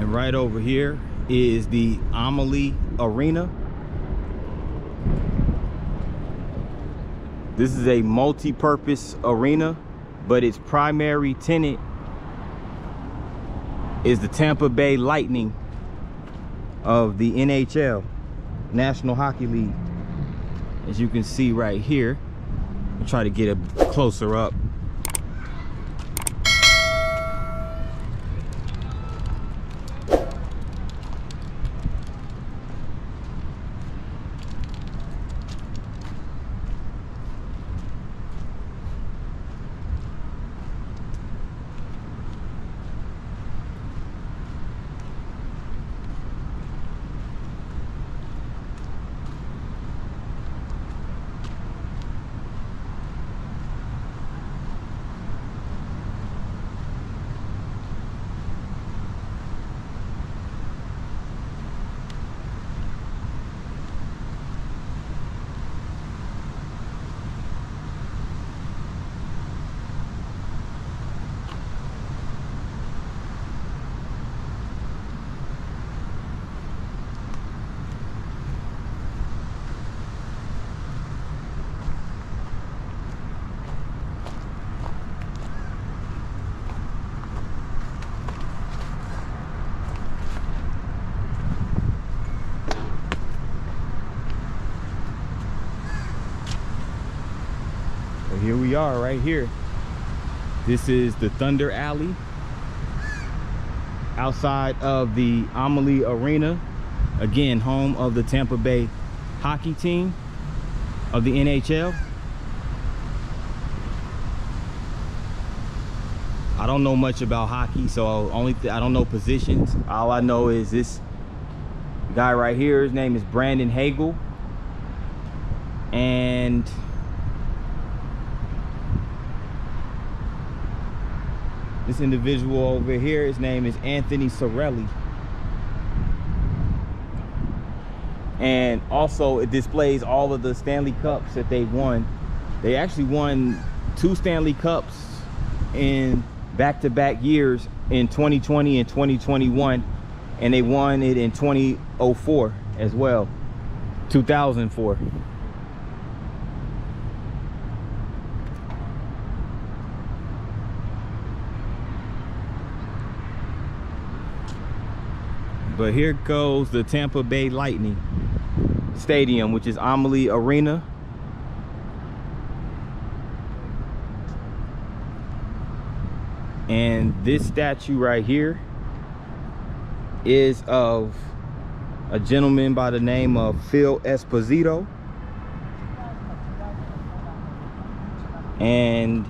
And right over here is the Amalie Arena. This is a multi-purpose arena, but its primary tenant is the Tampa Bay Lightning of the NHL, National Hockey League. As you can see right here, I'll try to get a closer up. Here we are right here. This is the Thunder Alley outside of the Amalie Arena. Again, home of the Tampa Bay hockey team of the NHL. I don't know much about hockey, so I don't know positions. All I know is this guy right here, his name is Brandon Hagel. And this individual over here, his name is Anthony Sorelli. And also it displays all of the Stanley Cups that they won. They actually won 2 Stanley Cups in back-to-back years in 2020 and 2021. And they won it in 2004 as well, 2004. But here goes the Tampa Bay Lightning Stadium, which is Amalie Arena. And this statue right here is of a gentleman by the name of Phil Esposito. And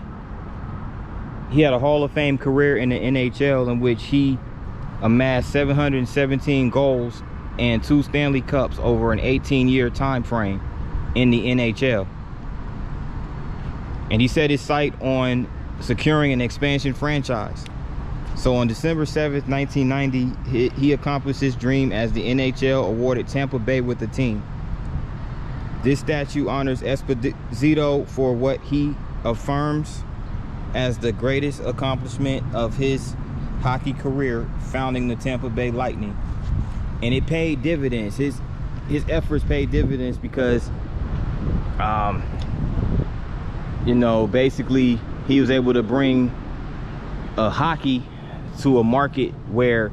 he had a Hall of Fame career in the NHL in which he amassed 717 goals and 2 Stanley Cups over an 18-year time frame in the NHL. And he set his sight on securing an expansion franchise. So on December 7th, 1990, he accomplished his dream as the NHL awarded Tampa Bay with the team. This statue honors Esposito for what he affirms as the greatest accomplishment of his hockey career, founding the Tampa Bay Lightning. And it paid dividends. His efforts paid dividends because you know, basically he was able to bring hockey to a market where,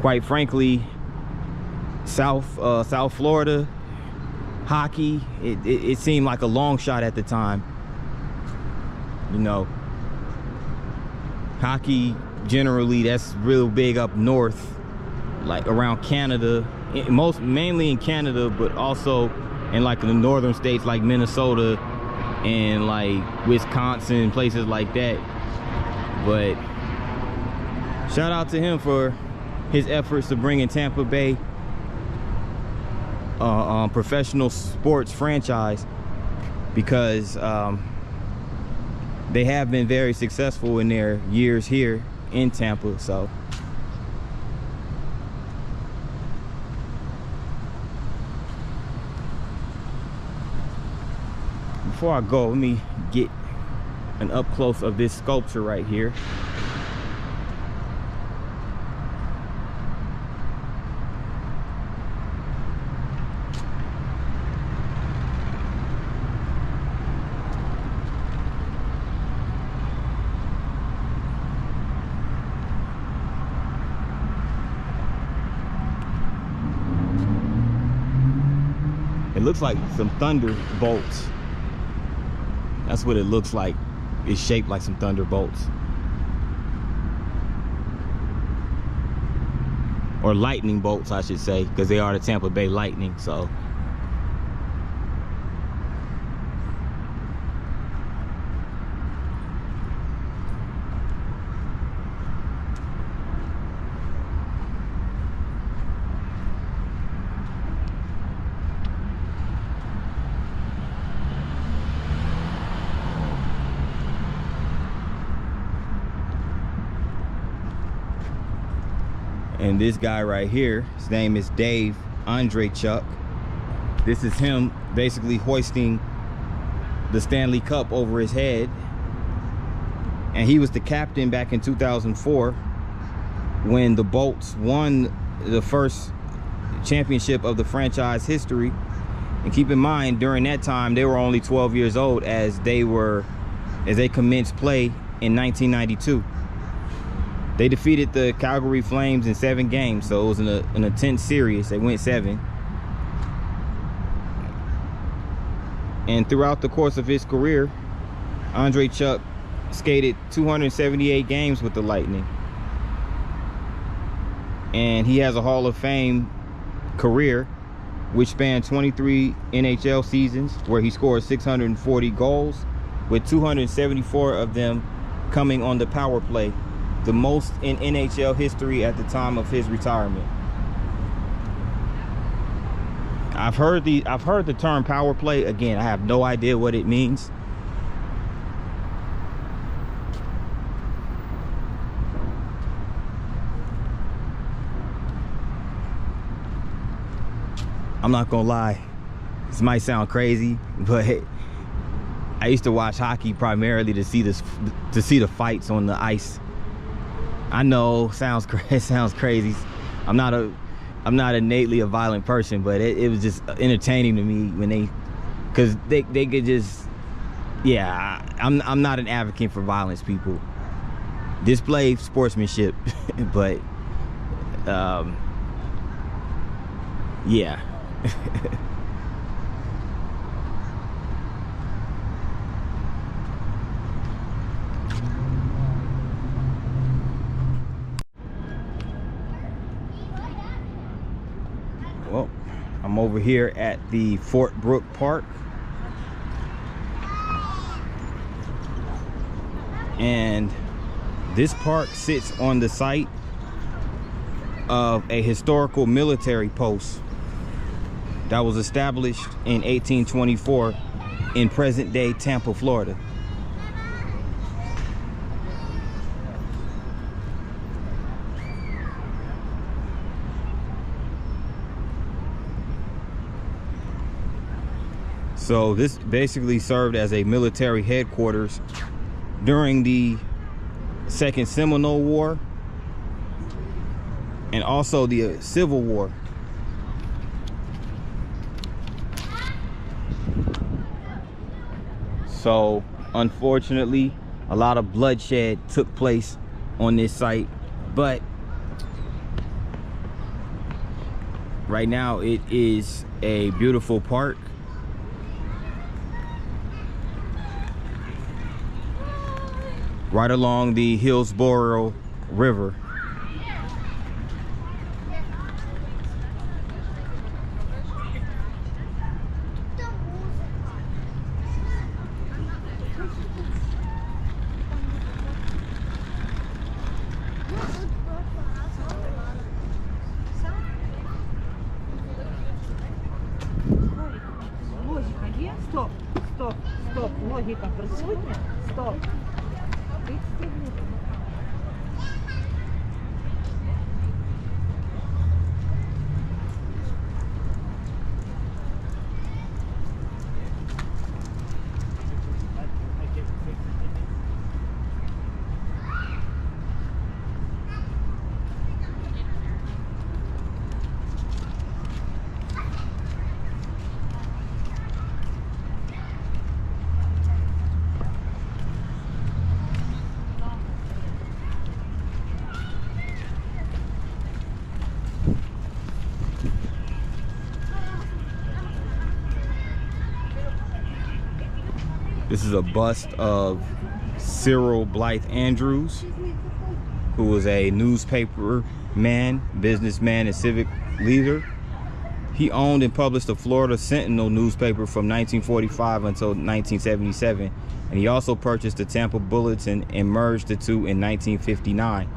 quite frankly, South Florida hockey, it seemed like a long shot at the time. You know, hockey generally, that's real big up north, like around Canada, mainly in Canada, but also in like the northern states like Minnesota and like Wisconsin, places like that. But shout out to him for his efforts to bring in Tampa Bay professional sports franchise, because they have been very successful in their years here in Tampa. So before I go, let me get an up close of this sculpture right here. It looks like some thunderbolts. That's what it looks like. It's shaped like some thunderbolts. Or lightning bolts, I should say, because they are the Tampa Bay Lightning, so. And this guy right here, his name is Dave Andreychuk. This is him basically hoisting the Stanley Cup over his head. And he was the captain back in 2004 when the Bolts won the first championship of the franchise history. And keep in mind, during that time, they were only 12 years old as they commenced play in 1992. They defeated the Calgary Flames in 7 games, so it was an intense series. They went 7. And throughout the course of his career, Andreychuk skated 278 games with the Lightning. And he has a Hall of Fame career, which spanned 23 NHL seasons, where he scored 640 goals, with 274 of them coming on the power play. The most in NHL history at the time of his retirement. I've heard the term power play. Again, I have no idea what it means. I'm not gonna lie, this might sound crazy, but I used to watch hockey primarily to see the fights on the ice. I know, sounds crazy. I'm not innately a violent person, but it was just entertaining to me when because they could just, yeah. I'm not an advocate for violence, people. Display sportsmanship, but yeah. Well, I'm over here at the Brooke Park, and this park sits on the site of a historical military post that was established in 1824 in present-day Tampa, Florida. So this basically served as a military headquarters during the Second Seminole War and also the Civil War. So unfortunately, a lot of bloodshed took place on this site, but right now it is a beautiful park. Right along the Hillsborough River. Логіка є? Стоп, стоп, стоп. Логіка присутня? Стоп. This is a bust of Cyril Blythe Andrews, who was a newspaper man, businessman, and civic leader. He owned and published the Florida Sentinel newspaper from 1945 until 1977, and he also purchased the Tampa Bulletin and merged the two in 1959.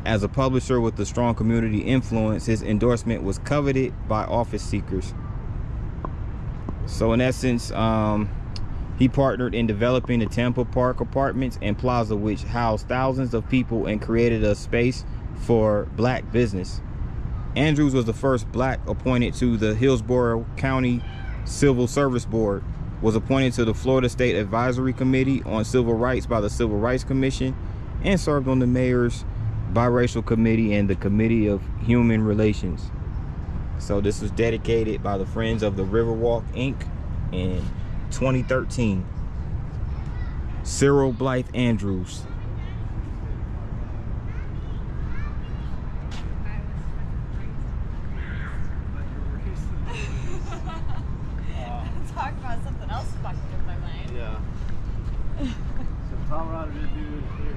As a publisher with a strong community influence, his endorsement was coveted by office seekers. So in essence, he partnered in developing the Tampa Park Apartments and Plaza, which housed thousands of people and created a space for black business. Andrews was the first black appointed to the Hillsborough County Civil Service Board, was appointed to the Florida State Advisory Committee on Civil Rights by the Civil Rights Commission, and served on the mayor's biracial committee and the Committee of Human Relations. So this was dedicated by the Friends of the Riverwalk Inc. in 2013. Cyril Blythe Andrews. Talk about something else fucking with my mind. Yeah. So Colorado did do this here.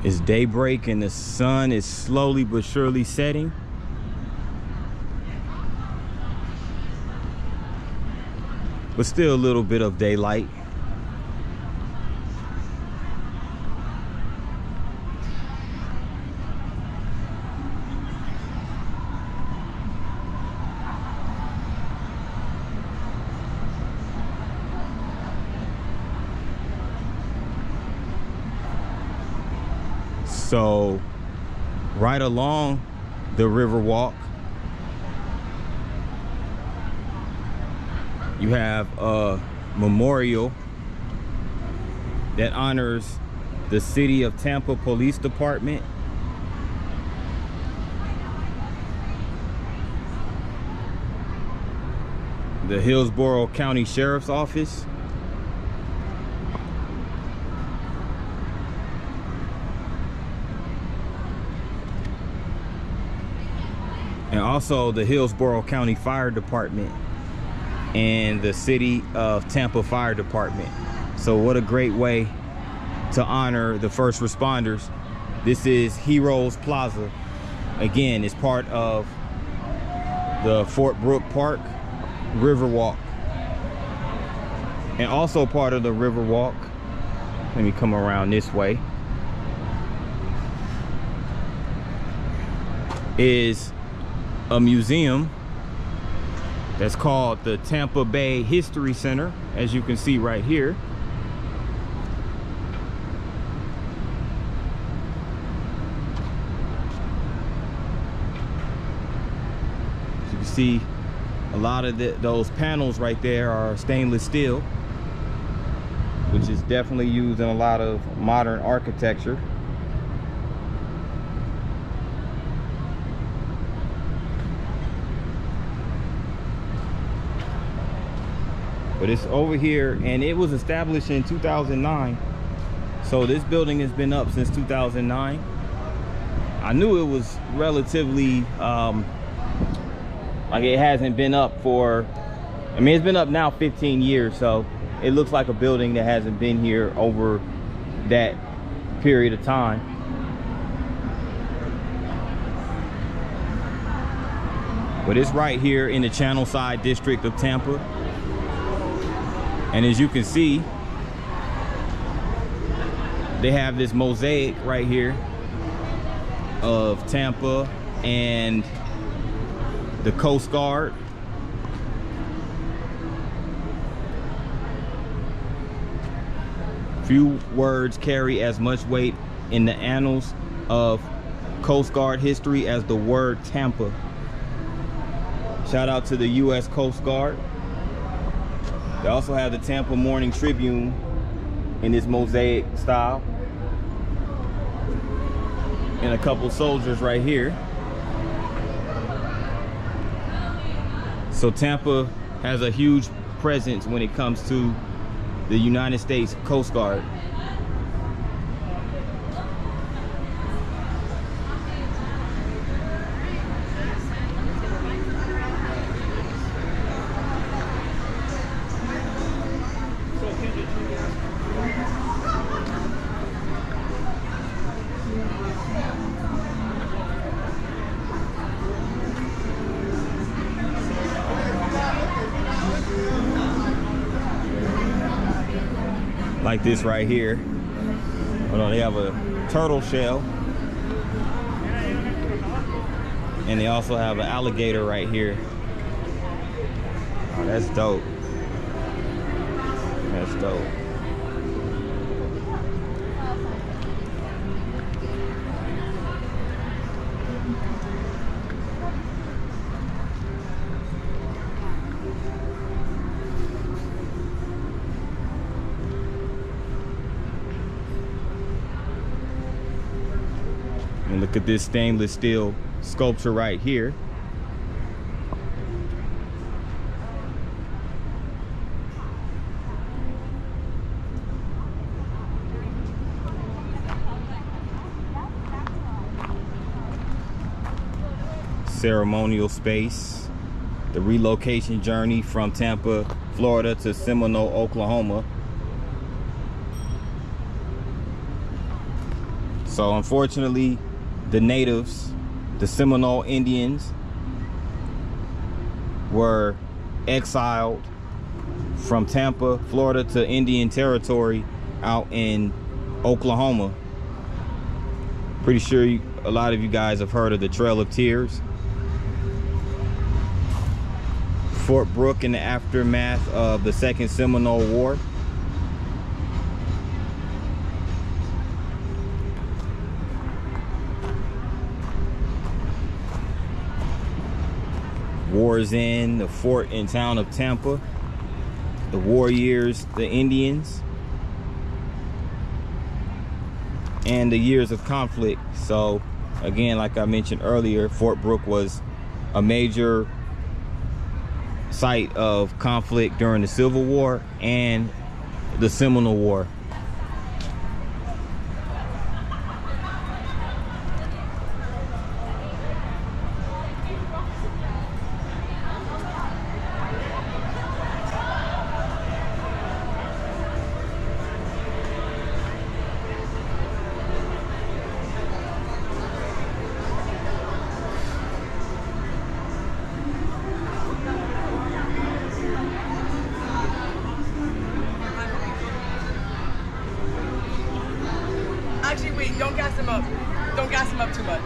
It's daybreak and the sun is slowly but surely setting. But still a little bit of daylight. So right along the Riverwalk, you have a memorial that honors the City of Tampa Police Department. The Hillsborough County Sheriff's Office. And also the Hillsborough County Fire Department and the City of Tampa Fire Department. So what a great way to honor the first responders. This is Heroes Plaza. Again, it's part of the Fort Brooke Park Riverwalk. And also part of the Riverwalk, let me come around this way, is a museum that's called the Tampa Bay History Center, as you can see right here. see a lot of those panels right there are stainless steel, which is definitely used in a lot of modern architecture. But it's over here, and it was established in 2009. So this building has been up since 2009. I knew it was relatively, like it hasn't been up for, I mean, it's been up now 15 years. So it looks like a building that hasn't been here over that period of time. But it's right here in the Channelside district of Tampa. And as you can see, they have this mosaic right here of Tampa and the Coast Guard. Few words carry as much weight in the annals of Coast Guard history as the word Tampa. Shout out to the U.S. Coast Guard. They also have the Tampa Morning Tribune in this mosaic style. And a couple soldiers right here. So Tampa has a huge presence when it comes to the United States Coast Guard. Like this right here. Hold on, they have a turtle shell. And they also have an alligator right here. Oh, that's dope. That's dope. And look at this stainless steel sculpture right here. Ceremonial space, the relocation journey from Tampa, Florida to Seminole, Oklahoma. So unfortunately, the natives, the Seminole Indians, were exiled from Tampa, Florida to Indian Territory out in Oklahoma. Pretty sure a lot of you guys have heard of the Trail of Tears. Fort Brooke in the aftermath of the Second Seminole War. War's End, the fort in town of Tampa, the war years, the Indians, and the years of conflict. So again, like I mentioned earlier, Fort Brooke was a major site of conflict during the Civil War and the Seminole War. Actually, wait, don't gas him up. Don't gas him up too much.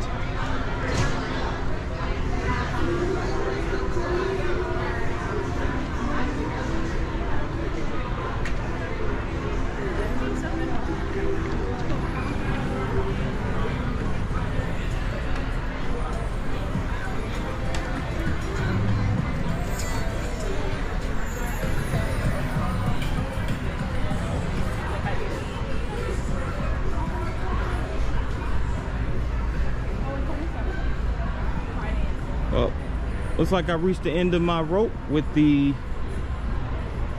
Looks like I reached the end of my rope with the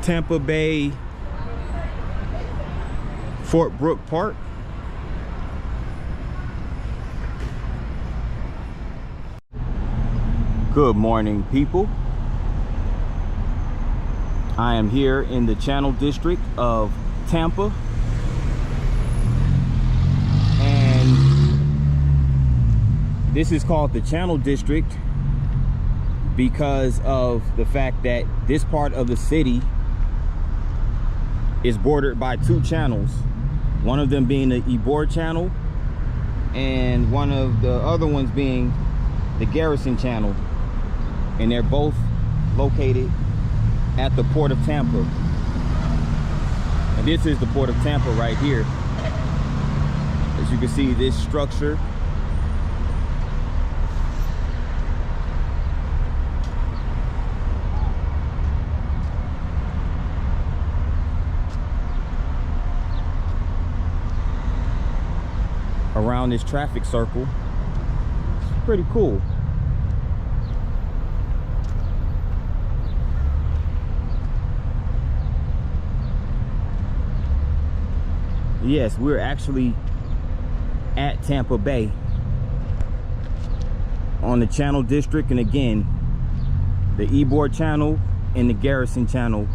Tampa Bay Fort Brooke Park. Good morning, people. I am here in the Channel District of Tampa, and this is called the Channel District because of the fact that this part of the city is bordered by two channels, one of them being the Ybor Channel and one of the other ones being the Garrison Channel, and they're both located at the Port of Tampa. And this is the Port of Tampa right here. As you can see, this structure around this traffic circle. It's pretty cool. Yes, we're actually at Tampa Bay on the Channel District, and again, the Ybor Channel and the Garrison Channel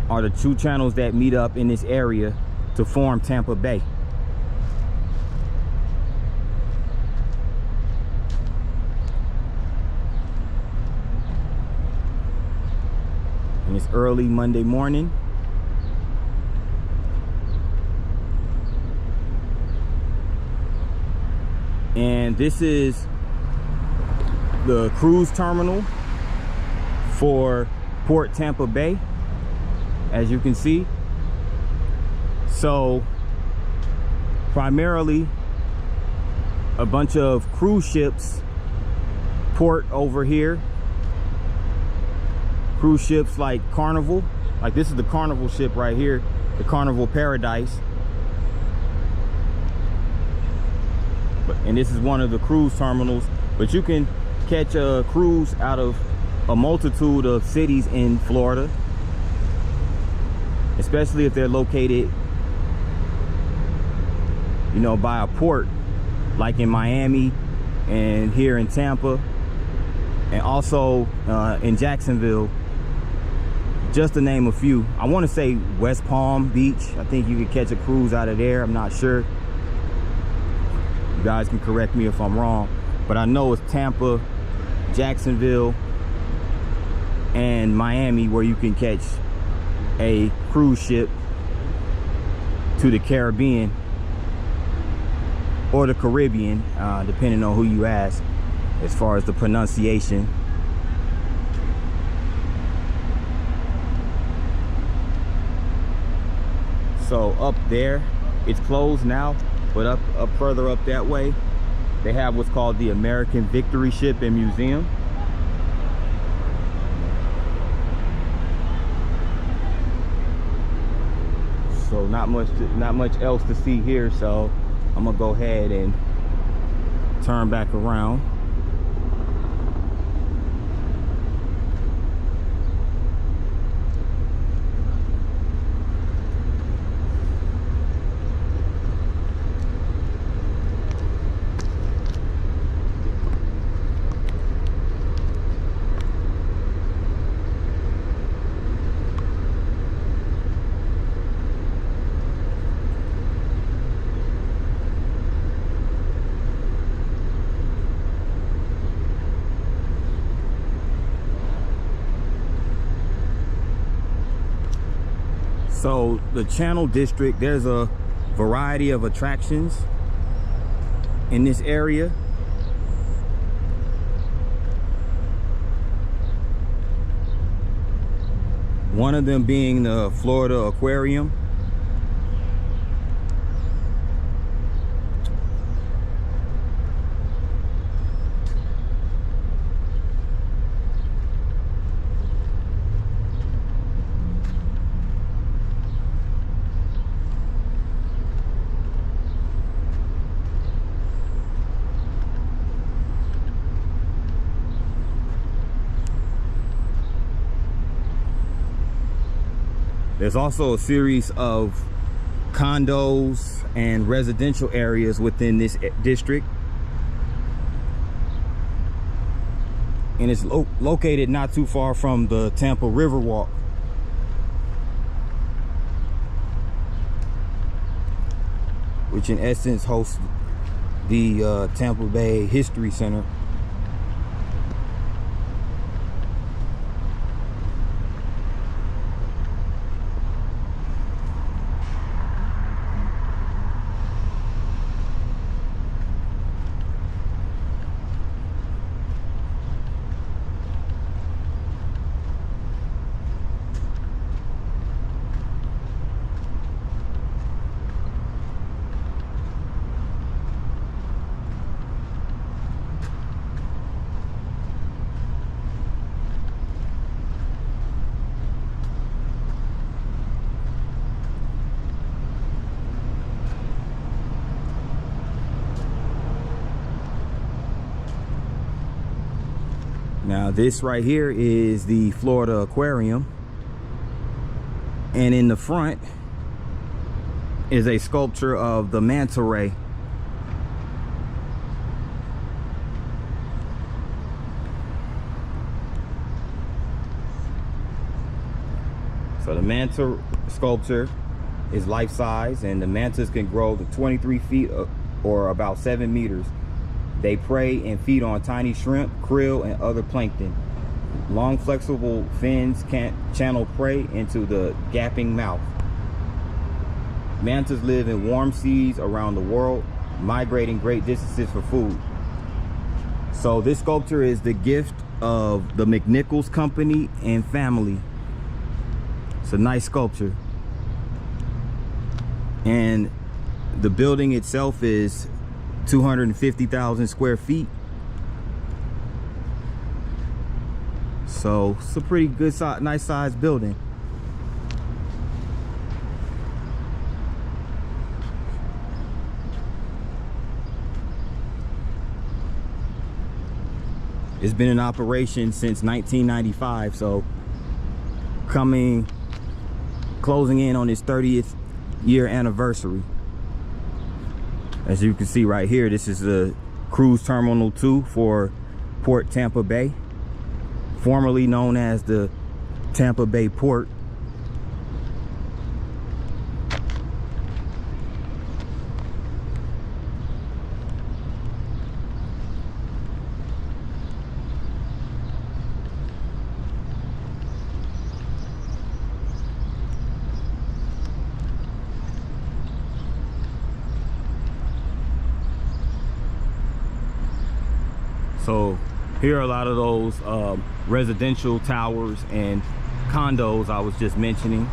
are the two channels that meet up in this area to form Tampa Bay. And it's early Monday morning. And this is the cruise terminal for Port Tampa Bay, as you can see. So primarily a bunch of cruise ships port over here. Cruise ships like Carnival, like this is the Carnival ship right here, the Carnival Paradise. And this is one of the cruise terminals, but you can catch a cruise out of a multitude of cities in Florida, especially if they're located, you know, by a port, like in Miami and here in Tampa, and also in Jacksonville, just to name a few. I want to say West Palm Beach, I think you could catch a cruise out of there. I'm not sure. You guys can correct me if I'm wrong, but I know it's Tampa, Jacksonville, and Miami where you can catch a cruise ship to the Caribbean or the Caribbean, depending on who you ask as far as the pronunciation. So up there, it's closed now. But up further up that way, they have what's called the American Victory Ship and Museum. So not much else to see here. So I'm gonna go ahead and turn back around. So the Channel District, there's a variety of attractions in this area. One of them being the Florida Aquarium. There's also a series of condos and residential areas within this district. And it's located not too far from the Tampa Riverwalk. Which in essence hosts the Tampa Bay History Center. Now this right here is the Florida Aquarium, and in the front is a sculpture of the manta ray. So the manta sculpture is life-size, and the mantas can grow to 23 feet or about 7 meters. They prey and feed on tiny shrimp, krill, and other plankton. Long flexible fins can channel prey into the gaping mouth. Mantas live in warm seas around the world, migrating great distances for food. So this sculpture is the gift of the McNichols Company and family. It's a nice sculpture. And the building itself is 250,000 square feet. So it's a pretty good size, nice sized building. It's been in operation since 1995, so closing in on its 30th year anniversary. As you can see right here, this is the Cruise Terminal 2 for Port Tampa Bay, formerly known as the Tampa Bay Port. So here are a lot of those residential towers and condos I was just mentioning.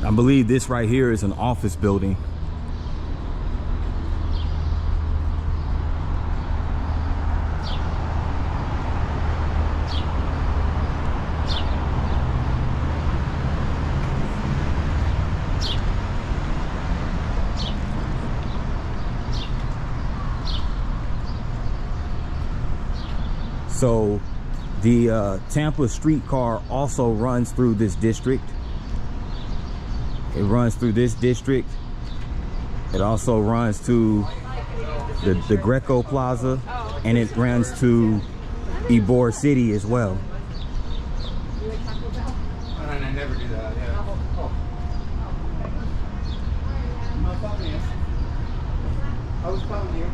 I believe this right here is an office building. So the Tampa streetcar also runs through this district. It runs through this district. It also runs to the Greco Plaza, and it runs to Ybor City as well. I never do that, yeah. was telling you.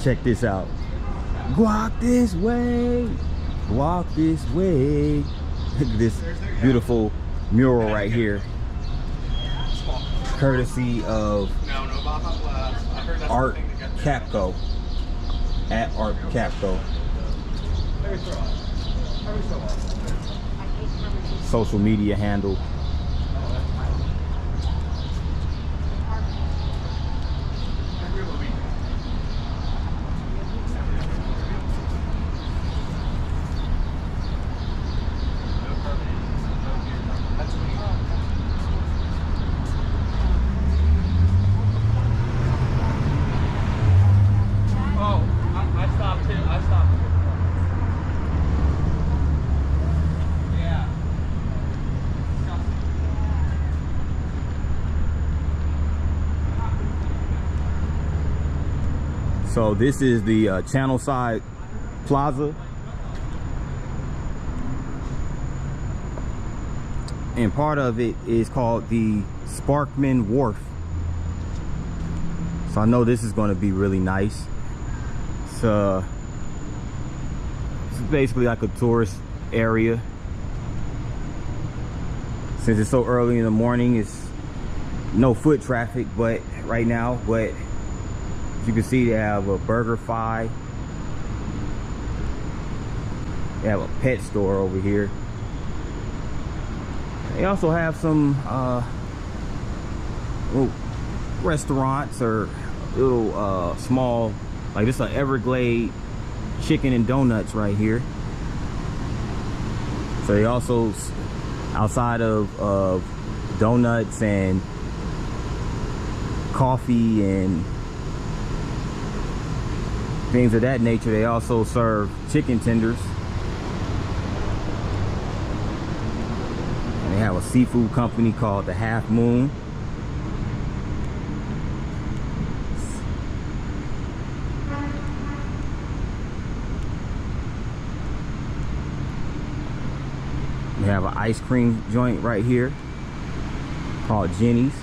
Check this out. Walk this way. Walk this way. Look at this beautiful mural right here. Courtesy of Art Capco. At Art Capco. Social media handle. So this is the Channel Side Plaza, and part of it is called the Sparkman Wharf. So I know this is going to be really nice. It's basically like a tourist area. Since it's so early in the morning, it's no foot traffic but right now, but you can see they have a BurgerFi. They have a pet store over here. They also have some little restaurants or little small, like this is an Everglade chicken and donuts right here. So they also, outside of donuts and coffee and things of that nature, they also serve chicken tenders. And they have a seafood company called the Half Moon. They have an ice cream joint right here called Jenny's.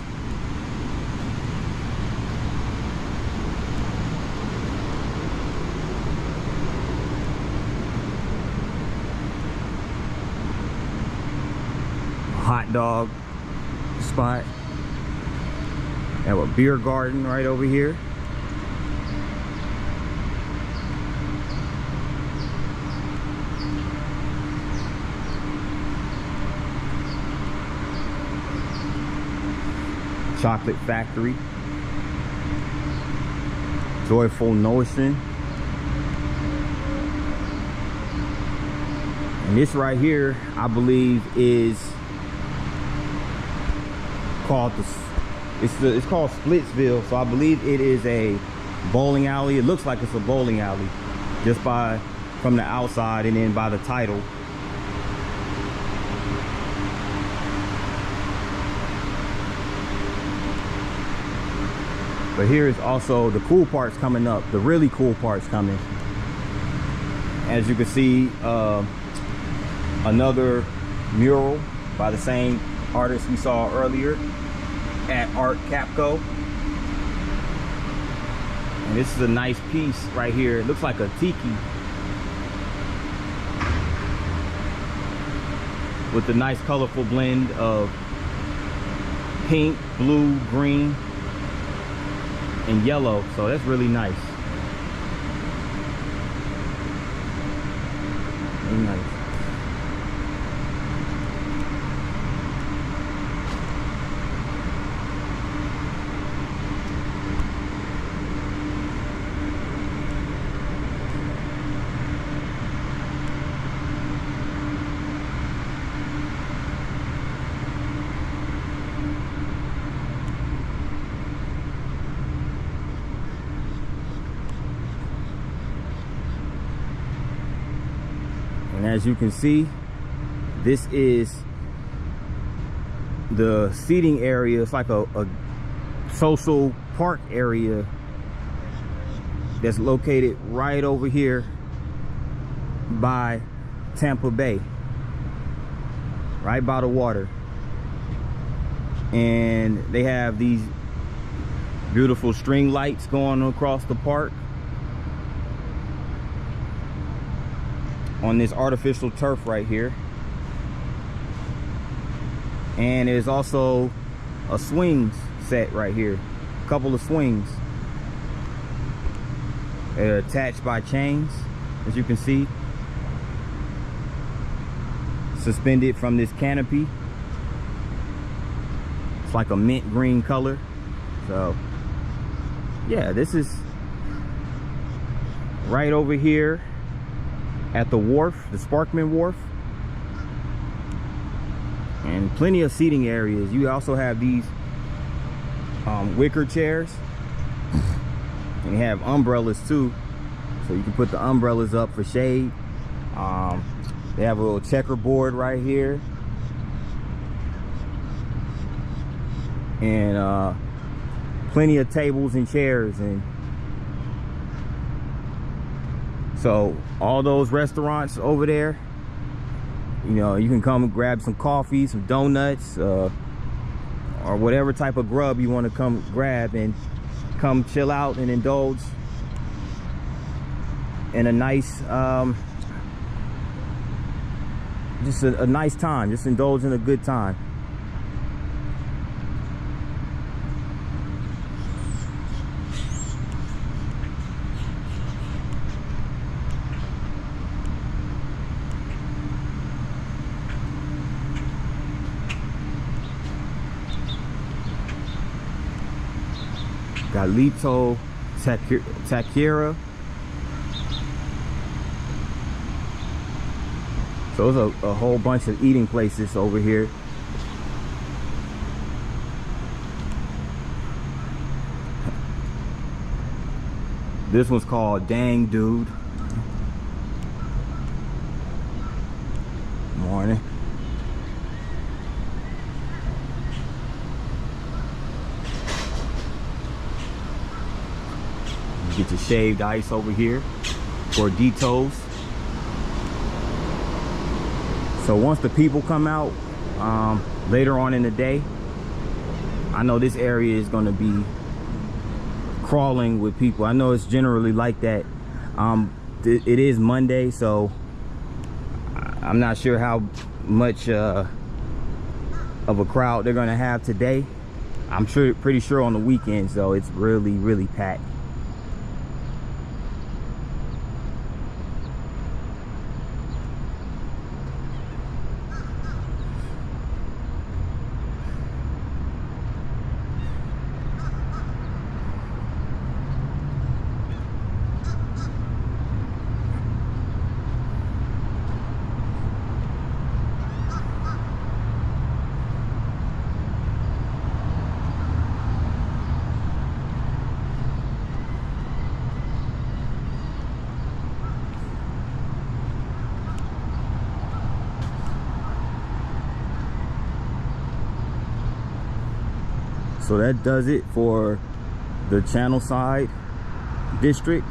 Hot dog spot. They have a beer garden right over here. Chocolate Factory. Joyful Notion. And this right here, I believe, is called it's called Splitsville. So I believe it is a bowling alley. It looks like it's a bowling alley just from the outside, and then by the title. But here is also the cool parts coming up, the really cool parts coming. As you can see, another mural by the same artist we saw earlier at Art Capco. And this is a nice piece right here. It looks like a tiki with the nice colorful blend of pink, blue, green, and yellow. So that's really nice. Really nice. And as you can see, this is the seating area is like a social park area that's located right over here by Tampa Bay, right by the water. And they have these beautiful string lights going across the park on this artificial turf right here. And there's also a swings set right here, a couple of swings. They're attached by chains, as you can see, suspended from this canopy. It's like a mint green color. So yeah, this is right over here at the wharf, the Sparkman Wharf. And plenty of seating areas. You also have these wicker chairs, and you have umbrellas too, so you can put the umbrellas up for shade. They have a little checkerboard right here, and plenty of tables and chairs. And so all those restaurants over there, you know, you can come and grab some coffee, some donuts, or whatever type of grub you want to come grab, and come chill out and indulge in a nice, just a nice time. Just indulge in a good time. Galito Taquera. So there's a whole bunch of eating places over here. This one's called Dang Dude. Morning. Get your shaved ice over here for Deto's. So once the people come out later on in the day, I know this area is going to be crawling with people. I know it's generally like that. It is Monday, so I'm not sure how much of a crowd they're going to have today. I'm pretty sure on the weekends though, it's really packed. So that does it for the Channel Side district.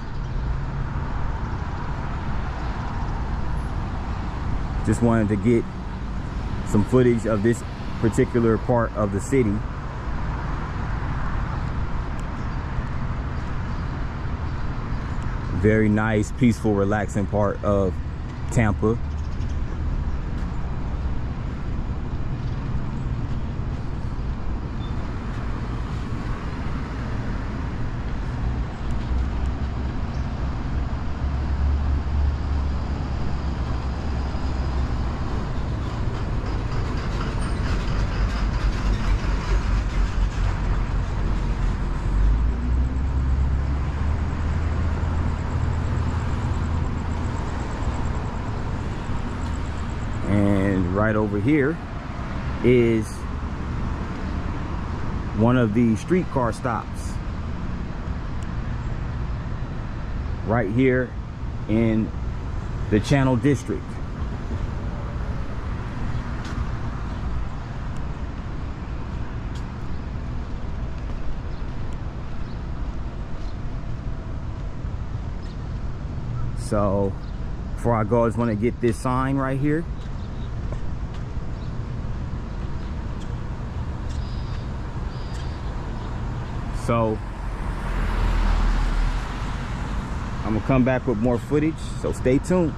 Just wanted to get some footage of this particular part of the city. Very nice, peaceful, relaxing part of Tampa. Right over here is one of the streetcar stops right here in the Channel District. So before I go, I just want to get this sign right here. So I'm gonna come back with more footage, so stay tuned.